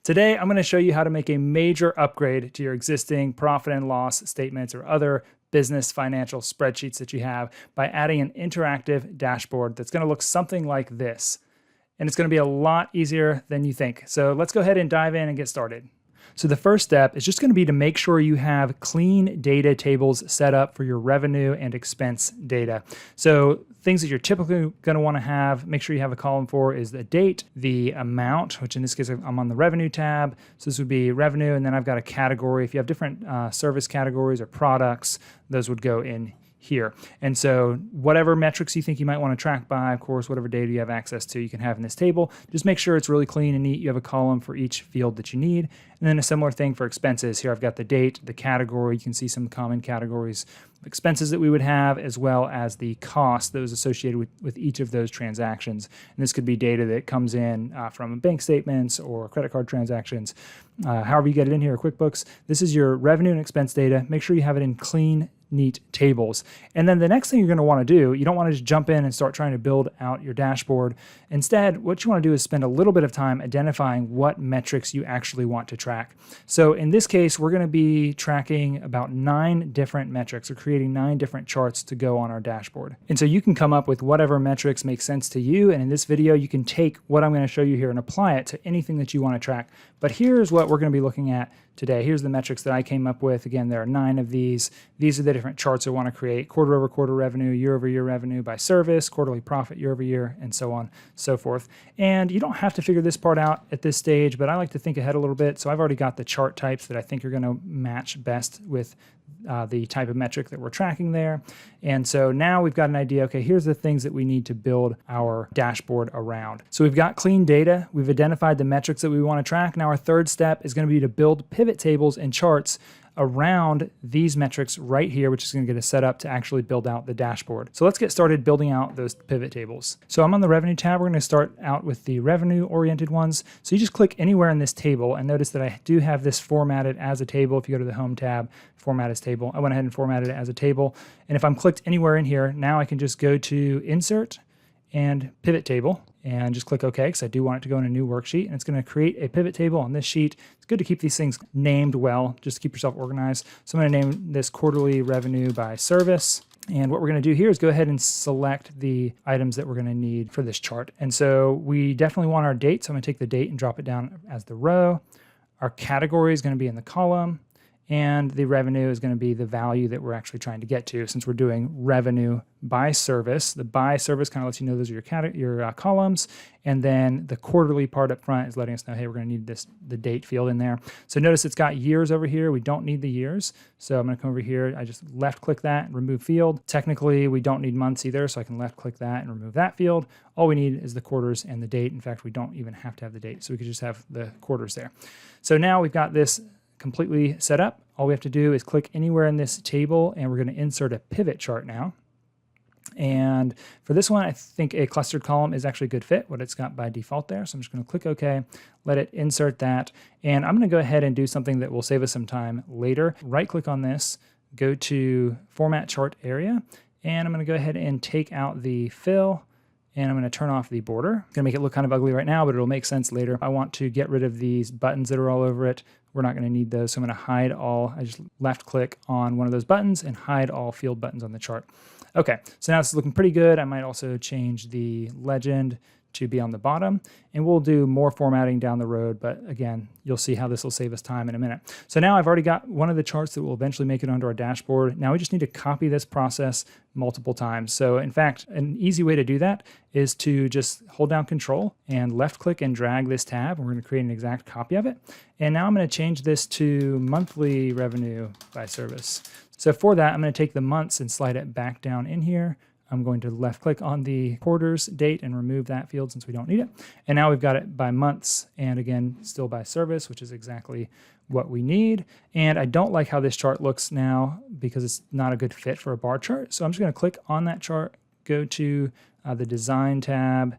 Today, I'm going to show you how to make a major upgrade to your existing profit and loss statements or other business financial spreadsheets that you have by adding an interactive dashboard that's going to look something like this. And it's going to be a lot easier than you think. So let's go ahead and dive in and get started. So the first step is just going to be to make sure you have clean data tables set up for your revenue and expense data. So things that you're typically going to want to have, make sure you have a column for is the date, the amount, which in this case I'm on the revenue tab. So this would be revenue, and then I've got a category. If you have different service categories or products, those would go in here. And so whatever metrics you think you might want to track by, of course, whatever data you have access to, you can have in this table. Just make sure it's really clean and neat. You have a column for each field that you need. And then a similar thing for expenses. Here I've got the date, the category. You can see some common categories of expenses that we would have, as well as the cost that was associated with each of those transactions. And this could be data that comes in from bank statements or credit card transactions. However you get it in here, QuickBooks. This is your revenue and expense data. Make sure you have it in clean, neat tables. And then the next thing you're going to want to do, you don't want to just jump in and start trying to build out your dashboard. Instead, what you want to do is spend a little bit of time identifying what metrics you actually want to track. So in this case, we're going to be tracking about 9 different metrics, or creating 9 different charts to go on our dashboard. And so you can come up with whatever metrics make sense to you. And in this video, you can take what I'm going to show you here and apply it to anything that you want to track. But here's what we're going to be looking at today. Here's the metrics that I came up with. Again, there are 9 of these. These are the different charts I want to create: quarter over quarter revenue, year over year revenue by service, quarterly profit year over year, and so on, so forth. And you don't have to figure this part out at this stage, but I like to think ahead a little bit. So I've already got the chart types that I think are going to match best with the type of metric that we're tracking there. And so now we've got an idea, okay, here's the things that we need to build our dashboard around. So we've got clean data. We've identified the metrics that we want to track. Now our third step is going to be to build pivot tables and charts around these metrics right here, which is going to get us set up to actually build out the dashboard. So let's get started building out those pivot tables. So I'm on the revenue tab. We're going to start out with the revenue oriented ones. So you just click anywhere in this table, and notice that I do have this formatted as a table. If you go to the home tab, format as table, I went ahead and formatted it as a table. And if I'm clicked anywhere in here, now I can just go to insert and pivot table and just click OK, because I do want it to go in a new worksheet, and it's going to create a pivot table on this sheet. It's good to keep these things named well, just to keep yourself organized. So I'm going to name this quarterly revenue by service. And what we're going to do here is go ahead and select the items that we're going to need for this chart. And so we definitely want our date. So I'm going to take the date and drop it down as the row. Our category is going to be in the column. And the revenue is going to be the value that we're actually trying to get to, since we're doing revenue by service. The by service kind of lets you know those are your columns. And then the quarterly part up front is letting us know, hey, we're going to need the date field in there. So notice it's got years over here. We don't need the years. So I'm going to come over here. I just left click that and remove field. Technically, we don't need months either. So I can left click that and remove that field. All we need is the quarters and the date. In fact, we don't even have to have the date. So we could just have the quarters there. So now we've got this completely set up. All we have to do is click anywhere in this table, and we're going to insert a pivot chart now. And for this one, I think a clustered column is actually a good fit, what it's got by default there. So I'm just going to click OK, let it insert that. And I'm going to go ahead and do something that will save us some time later. Right click on this, go to Format Chart Area, and I'm going to go ahead and take out the fill. And I'm going to turn off the border. It's going to make it look kind of ugly right now, but it'll make sense later. I want to get rid of these buttons that are all over it. We're not going to need those, so I'm going to hide all. I just left click on one of those buttons and hide all field buttons on the chart. Okay, so now this is looking pretty good. I might also change the legend to be on the bottom, and we'll do more formatting down the road, but again, you'll see how this will save us time in a minute. So now I've already got one of the charts that will eventually make it onto our dashboard. Now we just need to copy this process multiple times. So in fact, an easy way to do that is to just hold down Control and left click and drag this tab, and we're going to create an exact copy of it. And now I'm going to change this to monthly revenue by service. So for that, I'm going to take the months and slide it back down in here. I'm going to left click on the quarters date and remove that field since we don't need it. And now we've got it by months, and again, still by service, which is exactly what we need. And I don't like how this chart looks now because it's not a good fit for a bar chart. So I'm just going to click on that chart, go to the Design tab,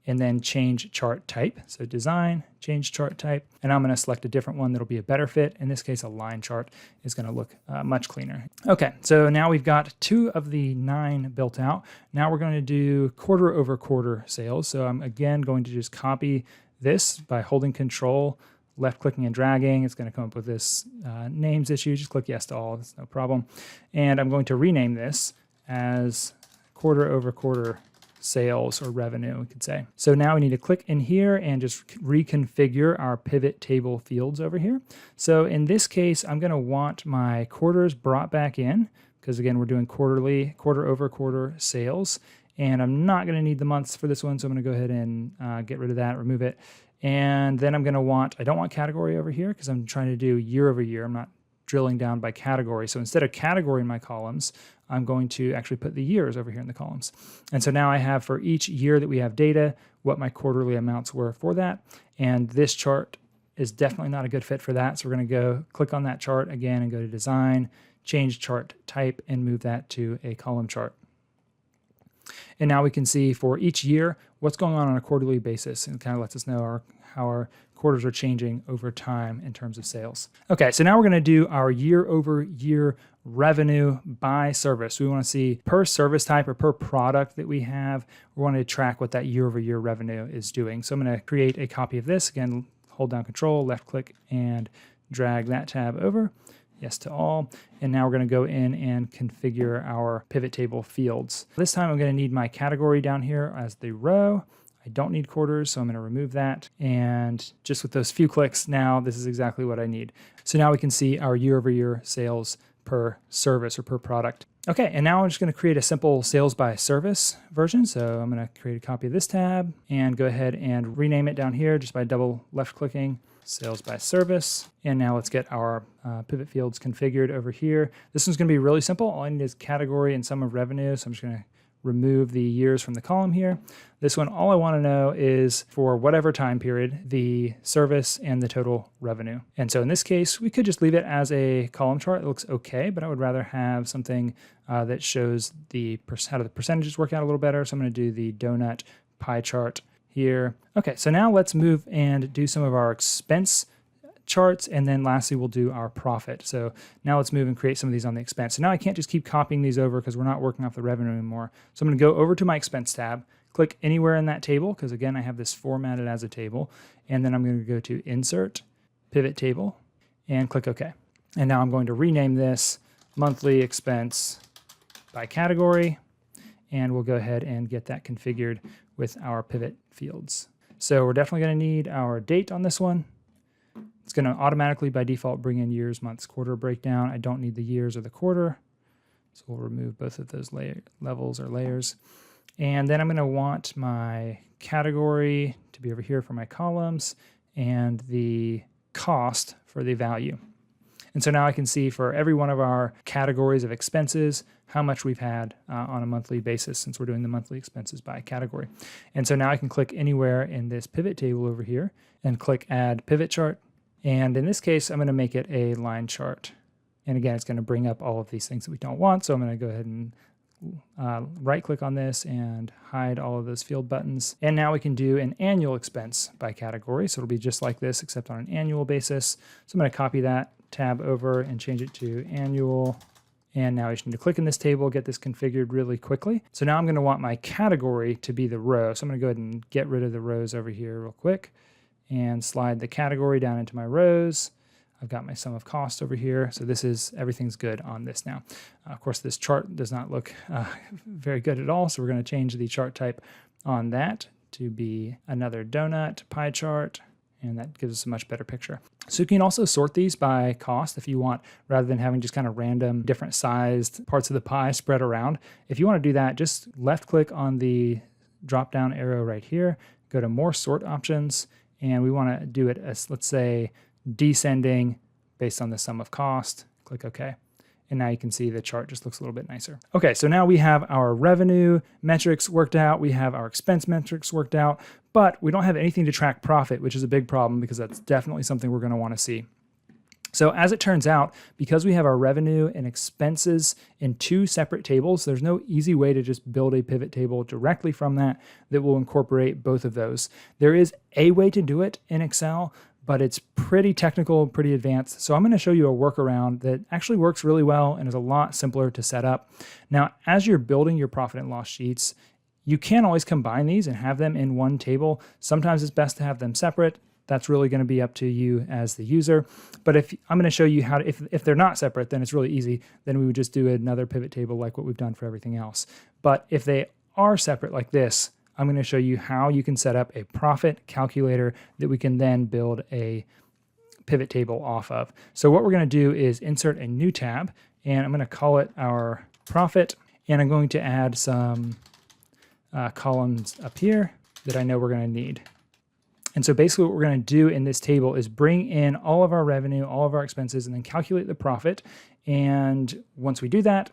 and then change chart type. So Design, change chart type, and I'm going to select a different one that'll be a better fit. In this case, a line chart is going to look much cleaner. Okay, so now we've got 2 of the 9 built out. Now we're going to do quarter over quarter sales. So I'm again going to just copy this by holding Control, left clicking and dragging. It's going to come up with this names issue. Just click yes to all. That's no problem. And I'm going to rename this as quarter over quarter sales or revenue, we could say. So now we need to click in here and just reconfigure our pivot table fields over here. So in this case, I'm going to want my quarters brought back in because again, we're doing quarterly, quarter over quarter sales. And I'm not going to need the months for this one, so I'm going to go ahead and get rid of that, remove it. And then I'm going to want, I don't want category over here because I'm trying to do year over year. I'm not drilling down by category. So instead of category in my columns, I'm going to actually put the years over here in the columns. And so now I have for each year that we have data, what my quarterly amounts were for that. And this chart is definitely not a good fit for that. So we're going to go click on that chart again and go to design, change chart type, and move that to a column chart. And now we can see for each year what's going on a quarterly basis, and it kind of lets us know how our quarters are changing over time in terms of sales. Okay, so now we're going to do our year over year revenue by service. We want to see per service type or per product that we have. We want to track what that year over year revenue is doing. So I'm going to create a copy of this. Again, hold down Control, left click, and drag that tab over. Yes to all. And now we're going to go in and configure our pivot table fields. This time I'm going to need my category down here as the row. I don't need quarters, so I'm going to remove that. And just with those few clicks, now this is exactly what I need. So now we can see our year over year sales per service or per product. Okay, and now I'm just going to create a simple sales by service version. So I'm going to create a copy of this tab and go ahead and rename it down here just by double left clicking. Sales by service. And now let's get our pivot fields configured over here. This one's going to be really simple. All I need is category and sum of revenue. So I'm just going to remove the years from the column here. This one, all I want to know is for whatever time period, the service and the total revenue. And so in this case, we could just leave it as a column chart. It looks okay, but I would rather have something that shows how the percentages work out a little better. So I'm going to do the donut pie chart here. Okay, so now let's move and do some of our expense charts, and then lastly we'll do our profit. So now let's move and create some of these on the expense. So now I can't just keep copying these over because we're not working off the revenue anymore. So I'm going to go over to my expense tab, click anywhere in that table because again I have this formatted as a table, and then I'm going to go to Insert, Pivot Table, and click OK. And now I'm going to rename this monthly expense by category, and we'll go ahead and get that configured with our pivot fields. So we're definitely going to need our date on this one. It's going to automatically by default bring in years, months, quarter breakdown. I don't need the years or the quarter. So we'll remove both of those levels or layers. And then I'm going to want my category to be over here for my columns and the cost for the value. And so now I can see for every one of our categories of expenses, how much we've had on a monthly basis since we're doing the monthly expenses by category. And so now I can click anywhere in this pivot table over here and click Add Pivot Chart. And in this case, I'm going to make it a line chart. And again, it's going to bring up all of these things that we don't want. So I'm going to go ahead and right-click on this and hide all of those field buttons. And now we can do an annual expense by category. So it'll be just like this, except on an annual basis. So I'm going to copy that tab over and change it to annual. And now I just need to click in this table, get this configured really quickly. So now I'm going to want my category to be the row. So I'm going to go ahead and get rid of the rows over here real quick and slide the category down into my rows. I've got my sum of cost over here. So this is, everything's good on this now. Of course, this chart does not look very good at all. So we're going to change the chart type on that to be another donut pie chart. And that gives us a much better picture. So you can also sort these by cost if you want, rather than having just kind of random different sized parts of the pie spread around. If you want to do that, just left click on the drop down arrow right here, go to more sort options, and we want to do it as, let's say, descending based on the sum of cost. Click OK. And now you can see the chart just looks a little bit nicer. Okay, so now we have our revenue metrics worked out. We have our expense metrics worked out, but we don't have anything to track profit, which is a big problem because that's definitely something we're going to want to see. So as it turns out, because we have our revenue and expenses in two separate tables, there's no easy way to just build a pivot table directly from that will incorporate both of those. There is a way to do it in Excel, but it's pretty technical, pretty advanced. So I'm going to show you a workaround that actually works really well and is a lot simpler to set up. Now, as you're building your profit and loss sheets, you can always combine these and have them in one table. Sometimes it's best to have them separate. That's really going to be up to you as the user. But if I'm going to show you how to, if they're not separate, then it's really easy. Then we would just do another pivot table like what we've done for everything else. But if they are separate like this, I'm going to show you how you can set up a profit calculator that we can then build a pivot table off of. So what we're going to do is insert a new tab, and I'm going to call it our profit, and I'm going to add some columns up here that I know we're going to need. And so basically what we're going to do in this table is bring in all of our revenue, all of our expenses, and then calculate the profit. And once we do that,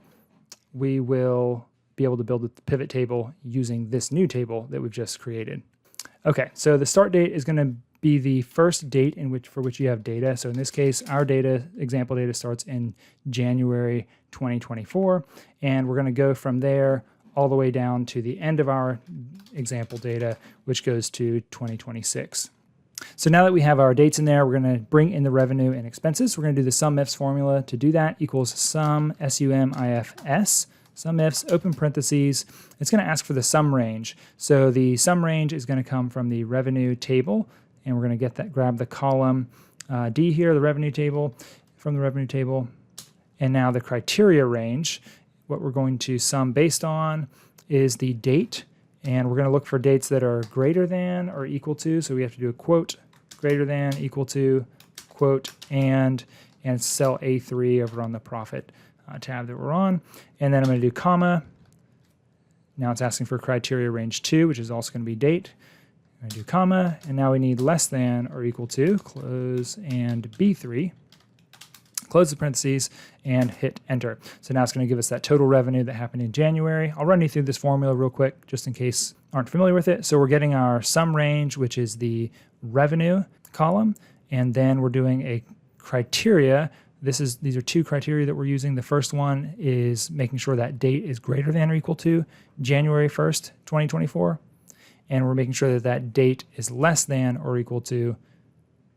we will be able to build a pivot table using this new table that we've just created. Okay, so the start date is going to be the first date for which you have data. So in this case, our example data starts in January 2024, and we're going to go from there all the way down to the end of our example data, which goes to 2026. So now that we have our dates in there, we're going to bring in the revenue and expenses. We're going to do the SUMIFS formula. To do that, equals sum, SUMIFS, SUMIFS, open parentheses. It's going to ask for the sum range. So the sum range is going to come from the revenue table, and we're going to grab the column D here, the revenue table, from the revenue table. And now the criteria range, what we're going to sum based on is the date, and we're going to look for dates that are greater than or equal to. So we have to do a quote, greater than, equal to, quote, and cell A3 over on the profit tab that we're on. And then I'm going to do comma. Now it's asking for criteria range 2, which is also going to be date. I'm going to do comma, and now we need less than or equal to, close, and B3. Close the parentheses, and hit enter. So now it's going to give us that total revenue that happened in January. I'll run you through this formula real quick, just in case you aren't familiar with it. So we're getting our sum range, which is the revenue column, and then we're doing a criteria. These are two criteria that we're using. The first one is making sure that date is greater than or equal to January 1st, 2024. And we're making sure that that date is less than or equal to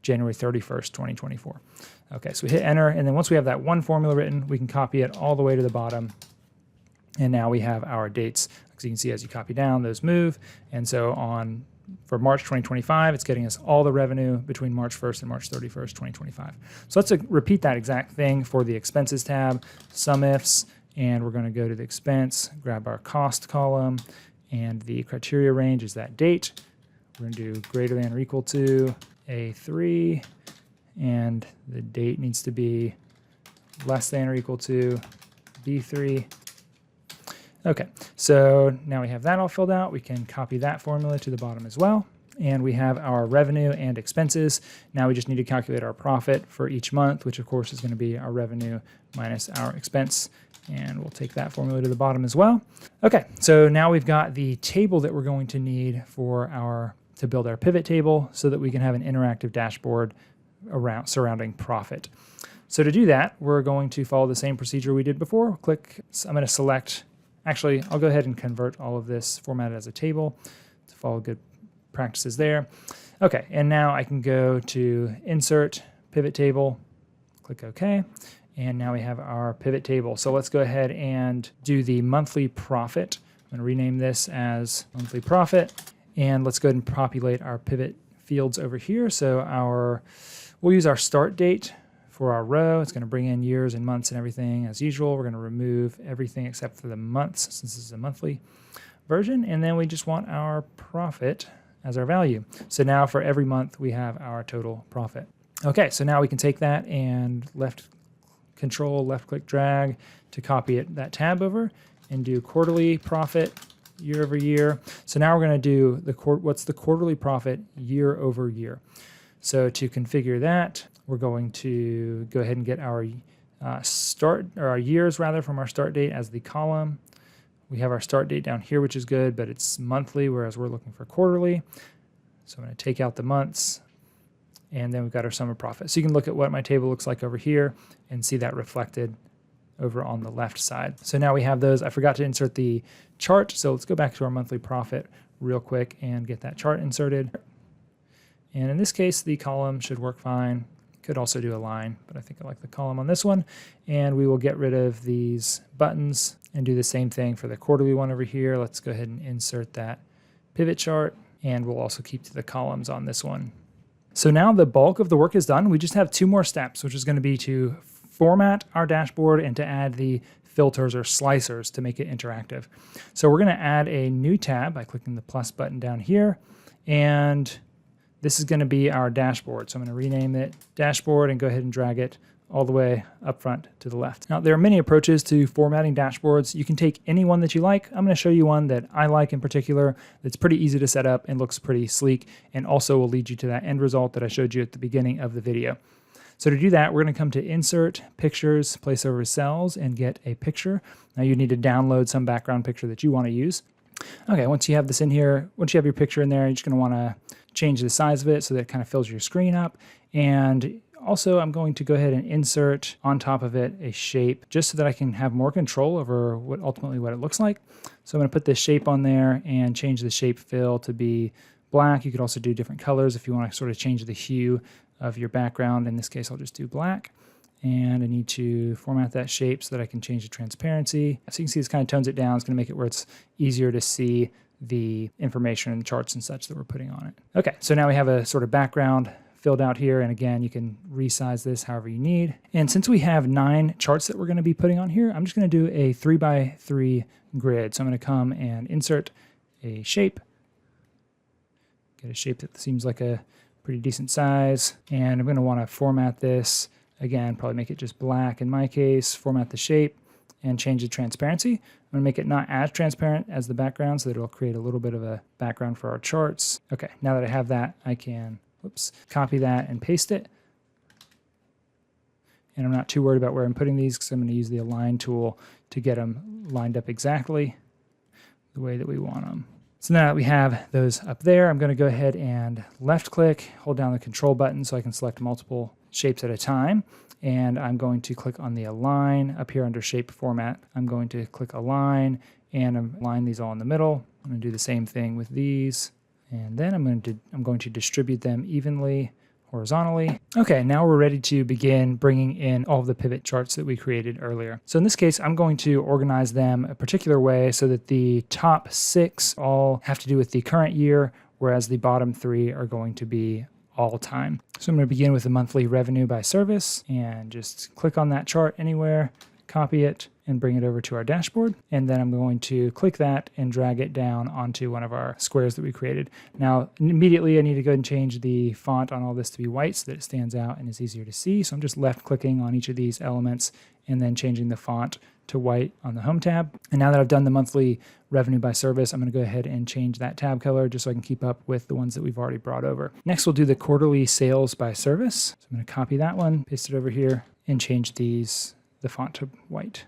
January 31st, 2024. Okay, so we hit enter, and then once we have that one formula written, we can copy it all the way to the bottom. And now we have our dates. As you can see, as you copy down, those move. And so for March 2025, it's getting us all the revenue between March 1st and March 31st, 2025. So let's repeat that exact thing for the expenses tab, SUMIFS, and we're going to go to the expense, grab our cost column, and the criteria range is that date. We're going to do greater than or equal to A3, and the date needs to be less than or equal to B3. Okay, so now we have that all filled out. We can copy that formula to the bottom as well. And we have our revenue and expenses. Now we just need to calculate our profit for each month, which of course is going to be our revenue minus our expense. And we'll take that formula to the bottom as well. Okay, so now we've got the table that we're going to need to build our pivot table so that we can have an interactive dashboard surrounding profit. So to do that, we're going to follow the same procedure we did before. I'm going to select, actually, I'll go ahead and convert all of this formatted as a table to follow good practices there. Okay, and now I can go to Insert, Pivot Table, click OK, and now we have our pivot table. So let's go ahead and do the monthly profit. I'm going to rename this as monthly profit, and let's go ahead and populate our pivot fields over here. So we'll use our start date for our row. It's going to bring in years and months and everything as usual. We're going to remove everything except for the months since this is a monthly version. And then we just want our profit as our value. So now for every month we have our total profit. Okay, so now we can take that and left click drag to copy that tab over and do quarterly profit year over year. So now we're going to do what's the quarterly profit year over year. So to configure that, we're going to go ahead and get our our years from our start date as the column. We have our start date down here, which is good, but it's monthly, whereas we're looking for quarterly. So I'm going to take out the months, and then we've got our sum of profit. So you can look at what my table looks like over here and see that reflected over on the left side. So now we have those. I forgot to insert the chart, so let's go back to our monthly profit real quick and get that chart inserted. And in this case, the column should work fine. Could also do a line, but I think I like the column on this one. And we will get rid of these buttons and do the same thing for the quarterly one over here. Let's go ahead and insert that pivot chart, and we'll also keep to the columns on this one. So now the bulk of the work is done. We just have 2 more steps, which is going to be to format our dashboard and to add the filters or slicers to make it interactive. So we're going to add a new tab by clicking the plus button down here, and this is going to be our dashboard. So I'm going to rename it dashboard and go ahead and drag it all the way up front to the left. Now, there are many approaches to formatting dashboards. You can take any one that you like. I'm going to show you one that I like in particular that's pretty easy to set up and looks pretty sleek, and also will lead you to that end result that I showed you at the beginning of the video. So to do that, we're going to come to Insert, Pictures, Place Over Cells, and get a picture. Now you need to download some background picture that you want to use. Okay, once you have this in here, once you have your picture in there, you're just going to want to change the size of it so that it kind of fills your screen up. And also, I'm going to go ahead and insert on top of it a shape just so that I can have more control over ultimately what it looks like. So I'm going to put this shape on there and change the shape fill to be black. You could also do different colors if you want to sort of change the hue of your background. In this case, I'll just do black. And I need to format that shape so that I can change the transparency. So you can see this kind of tones it down. It's going to make it where it's easier to see the information and charts and such that we're putting on it. Okay, so now we have a sort of background filled out here, and again, you can resize this however you need. And since we have 9 charts that we're going to be putting on here, I'm just going to do a 3x3 grid. So I'm going to come and insert a shape, get a shape that seems like a pretty decent size, and I'm going to want to format this. Again, probably make it just black in my case, format the shape, and change the transparency. I'm going to make it not as transparent as the background so that it'll create a little bit of a background for our charts. Okay, now that I have that, I can copy that and paste it. And I'm not too worried about where I'm putting these because I'm going to use the Align tool to get them lined up exactly the way that we want them. So now that we have those up there, I'm going to go ahead and left click, hold down the control button so I can select multiple shapes at a time. And I'm going to click on the Align up here under Shape Format. I'm going to click Align and align these all in the middle. I'm going to do the same thing with these. And then I'm going to distribute them evenly, horizontally. Okay, now we're ready to begin bringing in all of the pivot charts that we created earlier. So in this case, I'm going to organize them a particular way so that the top 6 all have to do with the current year, whereas the bottom 3 are going to be all time. So I'm going to begin with the monthly revenue by service and just click on that chart anywhere, copy it, and bring it over to our dashboard. And then I'm going to click that and drag it down onto one of our squares that we created. Now, immediately I need to go ahead and change the font on all this to be white so that it stands out and is easier to see. So I'm just left clicking on each of these elements and then changing the font to white on the Home tab. And now that I've done the monthly revenue by service, I'm going to go ahead and change that tab color just so I can keep up with the ones that we've already brought over. Next, we'll do the quarterly sales by service. So I'm going to copy that one, paste it over here, and change the font to white.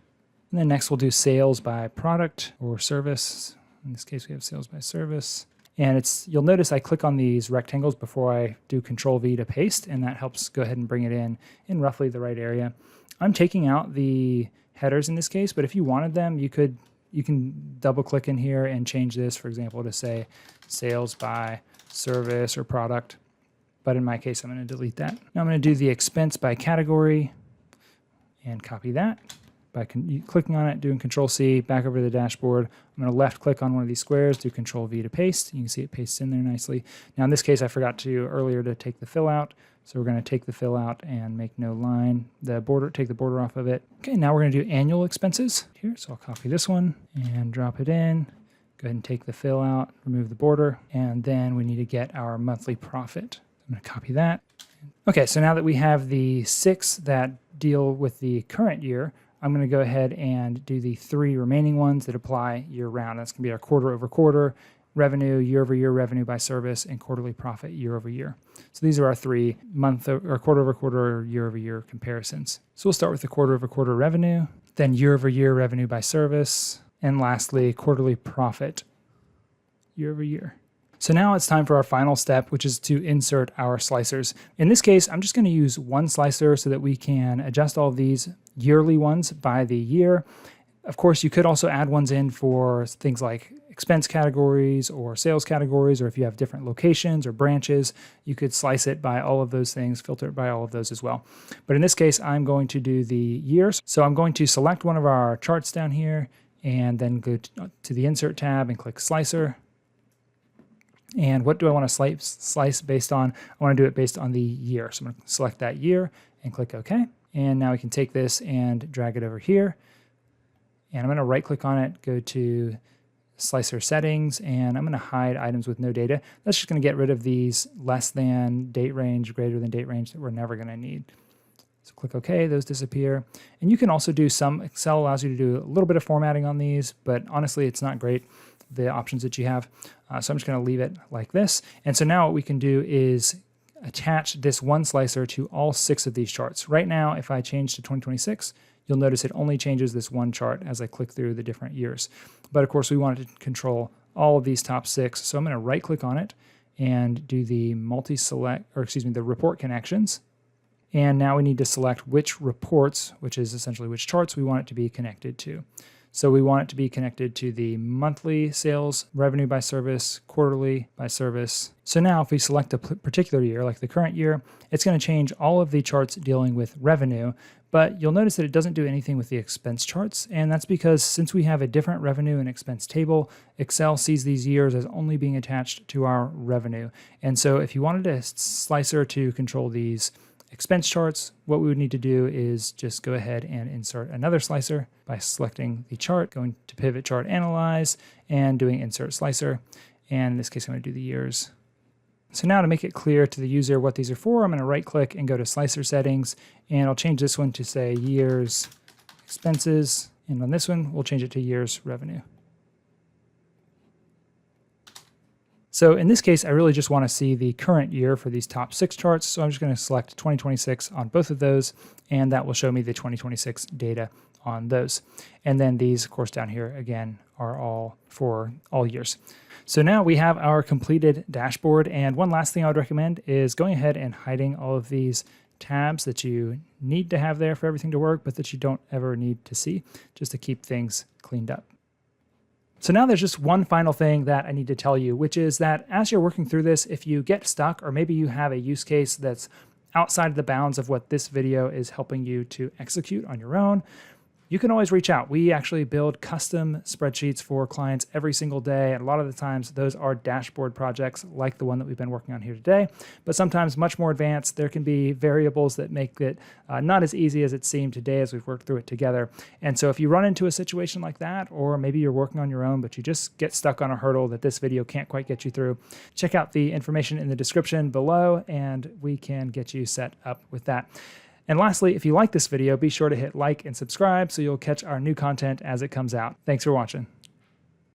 And then next we'll do sales by product or service. In this case, we have sales by service. And you'll notice I click on these rectangles before I do Control V to paste, and that helps go ahead and bring it in roughly the right area. I'm taking out the headers in this case, but if you wanted them, you can double click in here and change this, for example, to say sales by service or product. But in my case, I'm going to delete that. Now I'm going to do the expense by category and copy that. By clicking on it, doing Control C, back over to the dashboard. I'm going to left click on one of these squares, do Control V to paste. You can see it pastes in there nicely. Now in this case, I forgot earlier to take the fill out. So we're going to take the fill out and make no line, take the border off of it. Okay, now we're going to do annual expenses here. So I'll copy this one and drop it in. Go ahead and take the fill out, remove the border, and then we need to get our monthly profit. I'm going to copy that. Okay, so now that we have the 6 that deal with the current year, I'm going to go ahead and do the 3 remaining ones that apply year-round. That's going to be our quarter-over-quarter revenue, year-over-year revenue by service, and quarterly profit year-over-year. So these are our 3 quarter-over-quarter or year-over-year comparisons. So we'll start with the quarter-over-quarter revenue, then year-over-year revenue by service, and lastly, quarterly profit year-over-year. So now it's time for our final step, which is to insert our slicers. In this case, I'm just going to use one slicer so that we can adjust all of these yearly ones by the year. Of course, you could also add ones in for things like expense categories or sales categories, or if you have different locations or branches, you could slice it by all of those things, filter it by all of those as well. But in this case, I'm going to do the years. So I'm going to select one of our charts down here and then go to the Insert tab and click Slicer. And what do I want to slice based on? I want to do it based on the year. So I'm going to select that year and click OK. And now we can take this and drag it over here. And I'm going to right click on it, go to slicer settings, and I'm going to hide items with no data. That's just going to get rid of these less than date range, greater than date range that we're never going to need. So click OK, those disappear. And you can also do some, Excel allows you to do a little bit of formatting on these, but honestly, it's not great, the options that you have. So I'm just going to leave it like this. And so now what we can do is attach this one slicer to all 6 of these charts. Right now, if I change to 2026, you'll notice it only changes this one chart as I click through the different years. But of course, we want to control all of these top 6. So I'm going to right click on it and do the the report connections. And now we need to select which reports, which is essentially which charts we want it to be connected to. So we want it to be connected to the monthly sales, revenue by service, quarterly by service. So now if we select a particular year, like the current year, it's going to change all of the charts dealing with revenue, but you'll notice that it doesn't do anything with the expense charts. And that's because since we have a different revenue and expense table, Excel sees these years as only being attached to our revenue. And so if you wanted a slicer to control these expense charts, what we would need to do is just go ahead and insert another slicer by selecting the chart, going to Pivot Chart Analyze, and doing Insert Slicer. And in this case, I'm going to do the years. So now to make it clear to the user what these are for, I'm going to right click and go to Slicer Settings, and I'll change this one to say Years Expenses, and on this one, we'll change it to Years Revenue. So in this case, I really just want to see the current year for these top 6 charts. So I'm just going to select 2026 on both of those, and that will show me the 2026 data on those. And then these, of course, down here, again, are all for all years. So now we have our completed dashboard. And one last thing I would recommend is going ahead and hiding all of these tabs that you need to have there for everything to work, but that you don't ever need to see, just to keep things cleaned up. So now there's just one final thing that I need to tell you, which is that as you're working through this, if you get stuck, or maybe you have a use case that's outside of the bounds of what this video is helping you to execute on your own, you can always reach out. We actually build custom spreadsheets for clients every single day. And a lot of the times those are dashboard projects like the one that we've been working on here today. But sometimes much more advanced, there can be variables that make it not as easy as it seemed today as we've worked through it together. And so if you run into a situation like that, or maybe you're working on your own, but you just get stuck on a hurdle that this video can't quite get you through, check out the information in the description below and we can get you set up with that. And lastly, if you like this video, be sure to hit like and subscribe so you'll catch our new content as it comes out. Thanks for watching.